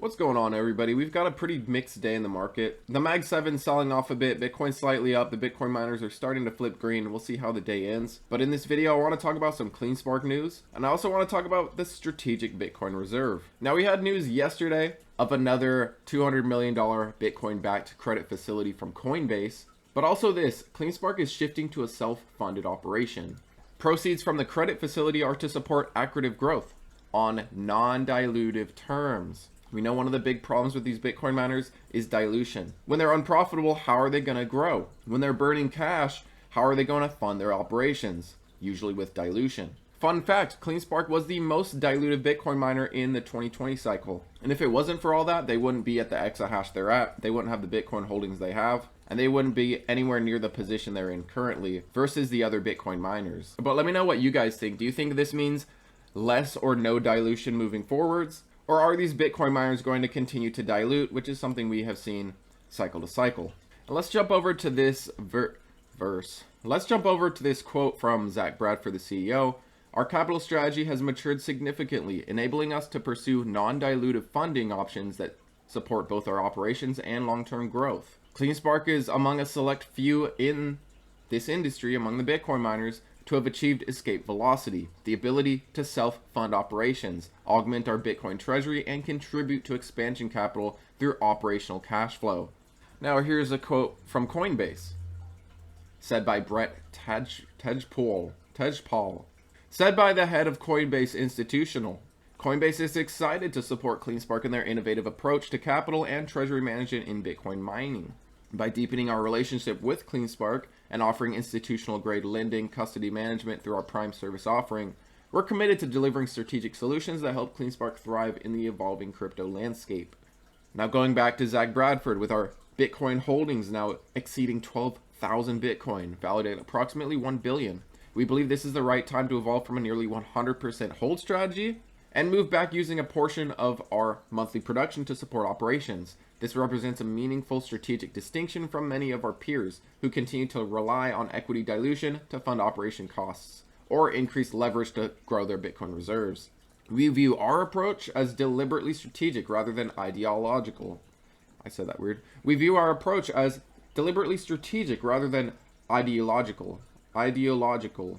What's going on, everybody? We've got a pretty mixed day in the market. The Mag 7 selling off a bit, Bitcoin slightly up, the Bitcoin miners are starting to flip green. We'll see how the day ends. But in this video, I want to talk about some Cleanspark news, and I also want to talk about the strategic Bitcoin reserve. Now, we had news yesterday of another $200 million Bitcoin-backed credit facility from Coinbase, but also this, Cleanspark is shifting to a self-funded operation. Proceeds from the credit facility are to support accretive growth on non-dilutive terms. We know one of the big problems with these Bitcoin miners is dilution. When they're unprofitable, how are they going to grow? When they're burning cash, how are they going to fund their operations? Usually with dilution. Fun fact, Cleanspark was the most dilutive Bitcoin miner in the 2020 cycle. And if it wasn't for all that, they wouldn't be at the exahash they're at. They wouldn't have the Bitcoin holdings they have. And they wouldn't be anywhere near the position they're in currently versus the other Bitcoin miners. But let me know what you guys think. Do you think this means less or no dilution moving forwards? Or are these Bitcoin miners going to continue to dilute, which is something we have seen cycle to cycle? And let's jump over to this verse. Let's jump over to this quote from Zach Bradford, the CEO. Our capital strategy has matured significantly, enabling us to pursue non-dilutive funding options that support both our operations and long-term growth. Cleanspark is among a select few in this industry, among the Bitcoin miners, to have achieved escape velocity, the ability to self-fund operations, augment our Bitcoin treasury, and contribute to expansion capital through operational cash flow. Now here's a quote from Coinbase, said by Brett Tejpaul, said by the head of Coinbase Institutional. Coinbase is excited to support Cleanspark in their innovative approach to capital and treasury management in Bitcoin mining. By deepening our relationship with Cleanspark and offering institutional-grade lending custody management through our Prime service offering, we're committed to delivering strategic solutions that help Cleanspark thrive in the evolving crypto landscape. Now going back to Zach Bradford, with our Bitcoin holdings now exceeding 12,000 Bitcoin, valued at approximately 1 billion, we believe this is the right time to evolve from a nearly 100% hold strategy and move back using a portion of our monthly production to support operations. This represents a meaningful strategic distinction from many of our peers who continue to rely on equity dilution to fund operation costs or increase leverage to grow their Bitcoin reserves. We view our approach as deliberately strategic rather than ideological. I said that weird. We view our approach as deliberately strategic rather than ideological. Ideological.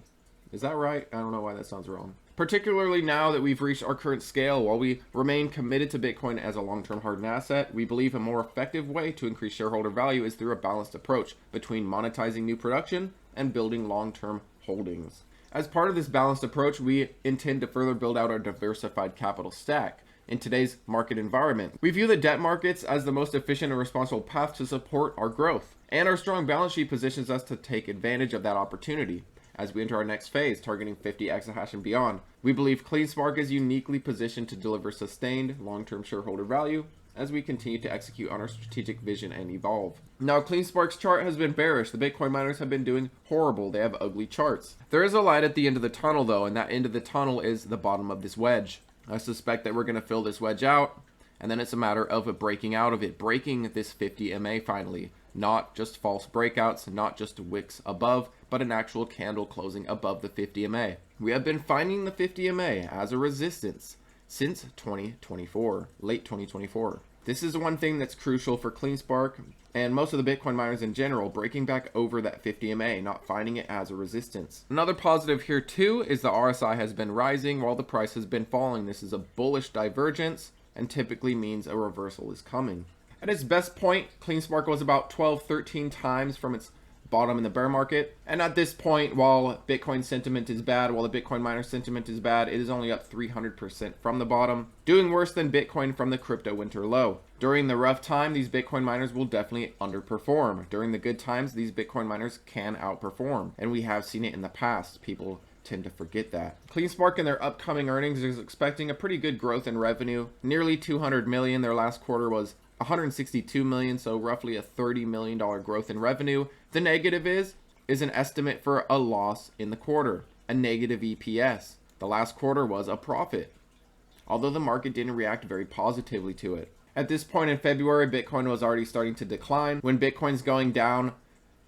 Is that right? I don't know why that sounds wrong. Particularly now that we've reached our current scale, while we remain committed to Bitcoin as a long-term hardened asset, we believe a more effective way to increase shareholder value is through a balanced approach between monetizing new production and building long-term holdings. As part of this balanced approach, we intend to further build out our diversified capital stack. In today's market environment, we view the debt markets as the most efficient and responsible path to support our growth, and our strong balance sheet positions us to take advantage of that opportunity. As we enter our next phase, targeting 50 exahash and beyond, we believe Cleanspark is uniquely positioned to deliver sustained long-term shareholder value as we continue to execute on our strategic vision and evolve. Now, Cleanspark's chart has been bearish. The Bitcoin miners have been doing horrible. They have ugly charts. There is a light at the end of the tunnel, though, and that end of the tunnel is the bottom of this wedge. I suspect that we're going to fill this wedge out, and then it's a matter of breaking out of it, breaking this 50 MA finally. Not just false breakouts, not just wicks above, but an actual candle closing above the 50 MA. We have been finding the 50 MA as a resistance since 2024, late 2024. This is one thing that's crucial for Cleanspark and most of the Bitcoin miners in general, breaking back over that 50 MA, not finding it as a resistance. Another positive here too is the RSI has been rising while the price has been falling. This is a bullish divergence and typically means a reversal is coming. At its best point, Cleanspark was about 12-13 times from its bottom in the bear market. And at this point, while Bitcoin sentiment is bad, while the Bitcoin miner sentiment is bad, it is only up 300% from the bottom, doing worse than Bitcoin from the crypto winter low. During the rough time, these Bitcoin miners will definitely underperform. During the good times, these Bitcoin miners can outperform. And we have seen it in the past. People tend to forget that. Cleanspark in their upcoming earnings is expecting a pretty good growth in revenue. Nearly 200 million. Their last quarter was 162 million, so roughly a $30 million growth in revenue. The negative is an estimate for a loss in the quarter, a negative EPS. The last quarter was a profit, although the market didn't react very positively to it. At this point in February, Bitcoin was already starting to decline. When Bitcoin's going down,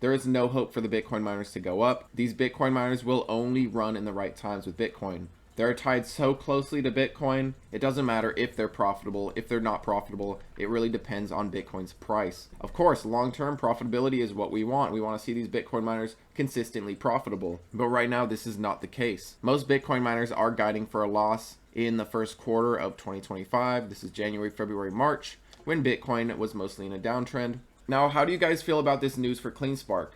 there is no hope for the Bitcoin miners to go up. These Bitcoin miners will only run in the right times with Bitcoin. They're tied so closely to Bitcoin, it doesn't matter if they're profitable, if they're not profitable. It really depends on Bitcoin's price. Of course, long-term profitability is what we want. We want to see these Bitcoin miners consistently profitable. But right now, this is not the case. Most Bitcoin miners are guiding for a loss in the first quarter of 2025. This is January, February, March, when Bitcoin was mostly in a downtrend. Now, how do you guys feel about this news for Cleanspark?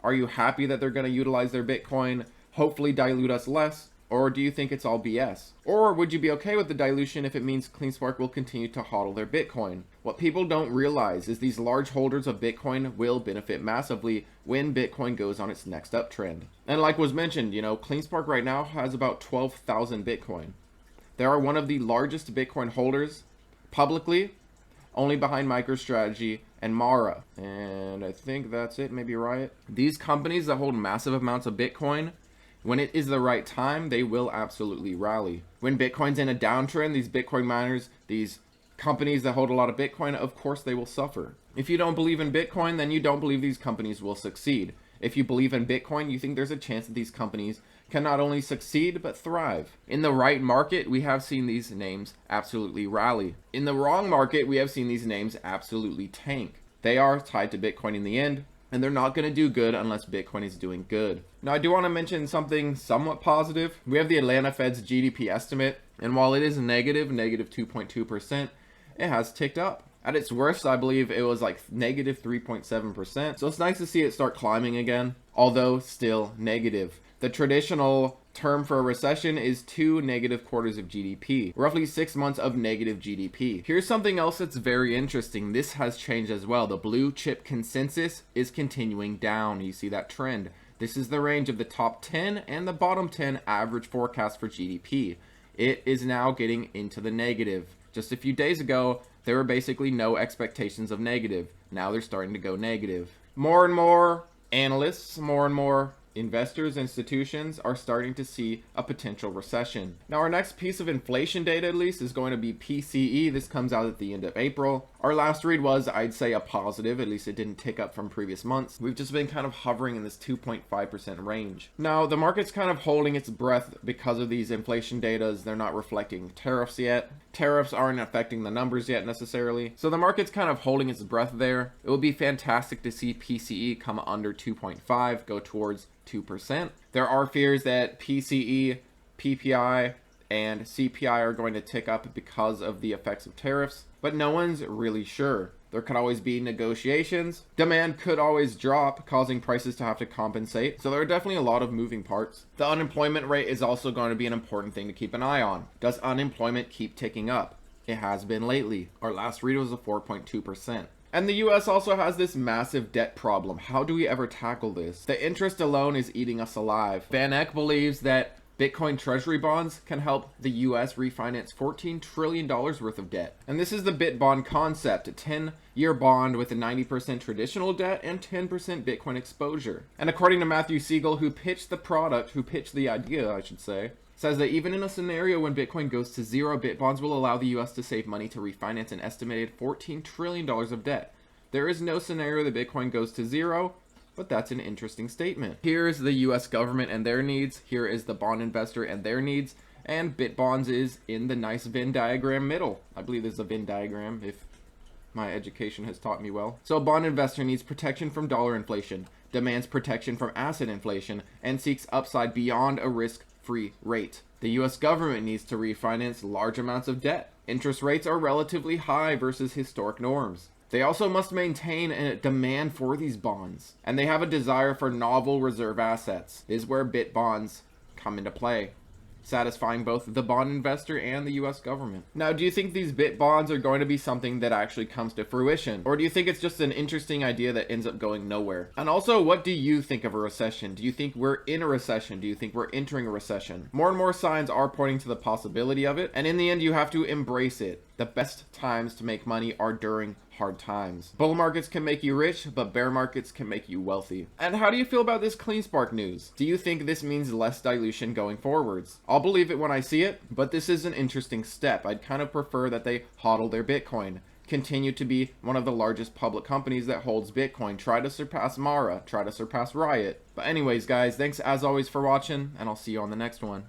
Are you happy that they're going to utilize their Bitcoin, hopefully dilute us less? Or do you think it's all BS? Or would you be okay with the dilution if it means Cleanspark will continue to hodl their Bitcoin? What people don't realize is these large holders of Bitcoin will benefit massively when Bitcoin goes on its next uptrend. And like was mentioned, Cleanspark right now has about 12,000 Bitcoin. They are one of the largest Bitcoin holders publicly, only behind MicroStrategy and Mara. And I think that's it, maybe Riot. These companies that hold massive amounts of Bitcoin, when it is the right time, they will absolutely rally. When Bitcoin's in a downtrend, these Bitcoin miners, these companies that hold a lot of Bitcoin, of course they will suffer. If you don't believe in Bitcoin, then you don't believe these companies will succeed. If you believe in Bitcoin, you think there's a chance that these companies can not only succeed, but thrive. In the right market, we have seen these names absolutely rally. In the wrong market, we have seen these names absolutely tank. They are tied to Bitcoin in the end, and they're not going to do good unless Bitcoin is doing good. Now, I do want to mention something somewhat positive. We have the Atlanta Fed's GDP estimate, and while it is negative 2.2%, it has ticked up. At its worst, I believe it was like negative 3.7%. So it's nice to see it start climbing again, although still negative. The traditional term for a recession is 2 negative quarters of GDP, roughly 6 months of negative GDP. Here's something else that's very interesting. This has changed as well. The blue chip consensus is continuing down. You see that trend. This is the range of the top 10 and the bottom 10 average forecast for GDP. It is now getting into the negative. Just a few days ago, there were basically no expectations of negative. Now they're starting to go negative. More and more analysts, more and more investors, institutions are starting to see a potential recession. Now, our next piece of inflation data, at least, is going to be PCE. This comes out at the end of April. Our last read was, I'd say, a positive. At least it didn't tick up from previous months. We've just been kind of hovering in this 2.5% range. Now, the market's kind of holding its breath because of these inflation data. They're not reflecting tariffs yet. Tariffs aren't affecting the numbers yet necessarily. So the market's kind of holding its breath there. It would be fantastic to see PCE come under 2.5, go towards 2%. There are fears that PCE, PPI, and CPI are going to tick up because of the effects of tariffs, but no one's really sure. There could always be negotiations. Demand could always drop, causing prices to have to compensate. So there are definitely a lot of moving parts. The unemployment rate is also going to be an important thing to keep an eye on. Does unemployment keep ticking up? It has been lately. Our last read was a 4.2%. And the US also has this massive debt problem. How do we ever tackle this? The interest alone is eating us alive. Van Eck believes that Bitcoin Treasury bonds can help the US refinance $14 trillion worth of debt. And this is the Bit bond concept, a 10-year bond with a 90% traditional debt and 10% Bitcoin exposure. And according to Matthew Siegel, who pitched the idea, I should say, says that even in a scenario when Bitcoin goes to zero, Bit bonds will allow the US to save money to refinance an estimated $14 trillion of debt. There is no scenario that Bitcoin goes to zero, but that's an interesting statement. Here's the US government and their needs. Here is the bond investor and their needs. And Bit bonds is in the nice Venn diagram middle. I believe there's a Venn diagram if my education has taught me well. So a bond investor needs protection from dollar inflation, demands protection from asset inflation, and seeks upside beyond a risk-free rate. The US government needs to refinance large amounts of debt. Interest rates are relatively high versus historic norms. They also must maintain a demand for these bonds, and they have a desire for novel reserve assets. This is where Bit bonds come into play, satisfying both the bond investor and the US government. Now, do you think these Bit bonds are going to be something that actually comes to fruition? Or do you think it's just an interesting idea that ends up going nowhere? And also, what do you think of a recession? Do you think we're in a recession? Do you think we're entering a recession? More and more signs are pointing to the possibility of it, and in the end, you have to embrace it. The best times to make money are during hard times. Bull markets can make you rich, but bear markets can make you wealthy. And how do you feel about this Cleanspark news? Do you think this means less dilution going forwards? I'll believe it when I see it, but this is an interesting step. I'd kind of prefer that they hodl their Bitcoin, continue to be one of the largest public companies that holds Bitcoin, try to surpass Mara, try to surpass Riot. But anyways, guys, thanks as always for watching, and I'll see you on the next one.